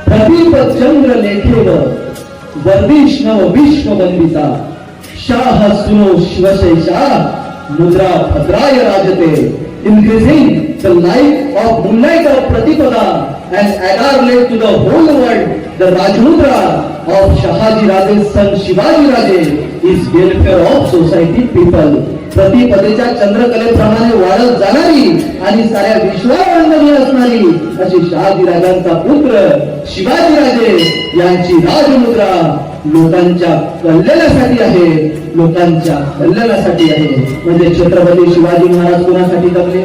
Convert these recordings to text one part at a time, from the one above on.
प्रदीप चंद्र लेखेव वर्धिष्णव विश्ववंदिता शाह सुनो शिवशेषा मुद्रा भद्राय राजते increasing the light of moonlight of Pratipada and adorned to the whole world the Rajmudra of Shahaji Raje's son Shivaji Raje is welfare of society people. प्रतिपदेच्या चंद्रकलेप्रमाणे वाढत जाणारी आणि साऱ्या विश्वावंदनीय असणारी अशी शहाजी राजांचा पुत्र शिवाजी राजे यांची राजमुद्रा लोकांच्या कल्याणासाठी आहे, लोकांच्या कल्याणासाठी आहे. म्हणजे छत्रपती शिवाजी महाराज कोणासाठी जगले?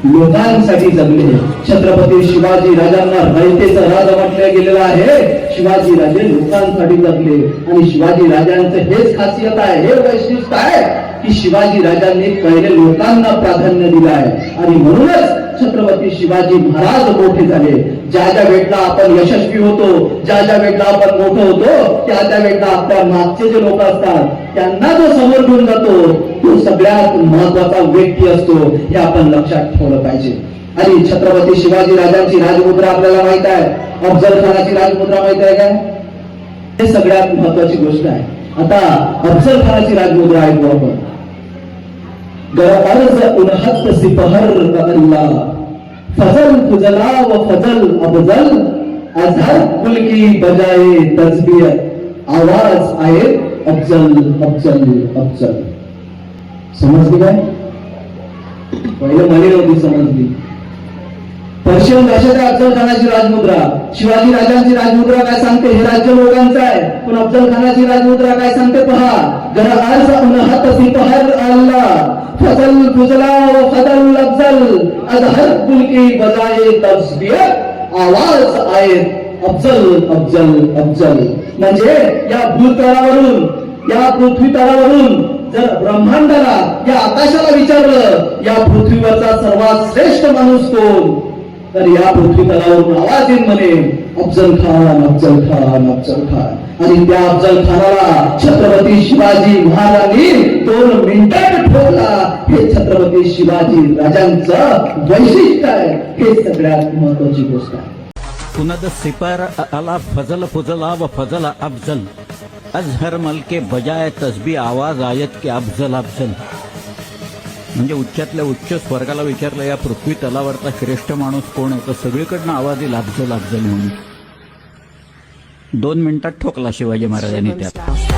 लोकांसाठी जगले. छत्रपती शिवाजी राजांना रयतेचा राजा म्हटले गेलेलं आहे. शिवाजी राजे लोकांसाठी जगले आणि शिवाजी राजांचं हेच खासियत आहे, हे वैशिष्ट्य आहे की शिवाजी राजांनी पहिले लोकांना प्राधान्य दिलं आहे आणि म्हणूनच छत्रपती शिवाजी महाराज मोठे झाले. ज्या ज्या वेळेला आपण यशस्वी होतो, ज्या ज्या वेळेला आपण मोठं होतो, त्या त्या वेळेला आपल्या मागचे जे लोक असतात त्यांना जो समोर घेऊन जातो तो सगळ्यात महत्वाचा व्यक्ती असतो, हे आपण लक्षात ठेवलं पाहिजे. आणि छत्रपती शिवाजी राजांची राजमुद्रा आपल्याला माहित आहे, अफजल खानाची राजमुद्रा माहित आहे काय? हे सगळ्यात महत्वाची गोष्ट आहे. आता अफजल खानाची राजमुद्रा ऐकू आपण. गरज उन्हत सिपहर अल्लाह फजल फुजला व फजल अफजल अजहर कुल की बजाए तस्बीह आवाज आए अफजल अफजल अफजल. समजली काय? पहिले मला नव्हती समजली. पर्शियन भाषेत अफजल खानाची राजमुद्रा. शिवाजी राजांची राजमुद्रा काय सांगते? हे राज्य लोकांचं आहे. पण अफजल खानाची राजमुद्रा काय सांगते पहा. गरज उन्हत सिपहर अल्लाह फजल फुजला व फजल अफजल अजहर कुल की बजाए तस्बीह आवाज आए अफजल अफजल अफजल. म्हणजे या भूतलावरून, या पृथ्वी तलावरून जर ब्रह्मांडाला, या आकाशाला विचारलं या पृथ्वीवरचा सर्वात श्रेष्ठ माणूस कोण, तर या पृथ्वी तलावरून आवाज येईल म्हणे अफजल खान अफजल खान अफजल खान. आणि त्या अफजल खानाला छत्रपती शिवाजी महाराजांनी 2 मिनिटात ठोकला. हे छत्रपती शिवाजी राजांचं वैशिष्ट्य आहे, हे सगळ्यात महत्वाची गोष्ट आहे. कुनद सिपर अला फजल फुजला व फजल अफजल अजहर मल के बजाय तस्बी आवाज आयत के अफजल अफजल. म्हणजे उच्चातल्या उच्च स्वर्गाला विचारलं या पृथ्वी तलावरचा श्रेष्ठ माणूस कोण आहे, तर सगळीकडनं आवाज येईल अफजल अफजल म्हणून. 2 मिनिटात ठोकला शिवाजी महाराजांनी त्यात.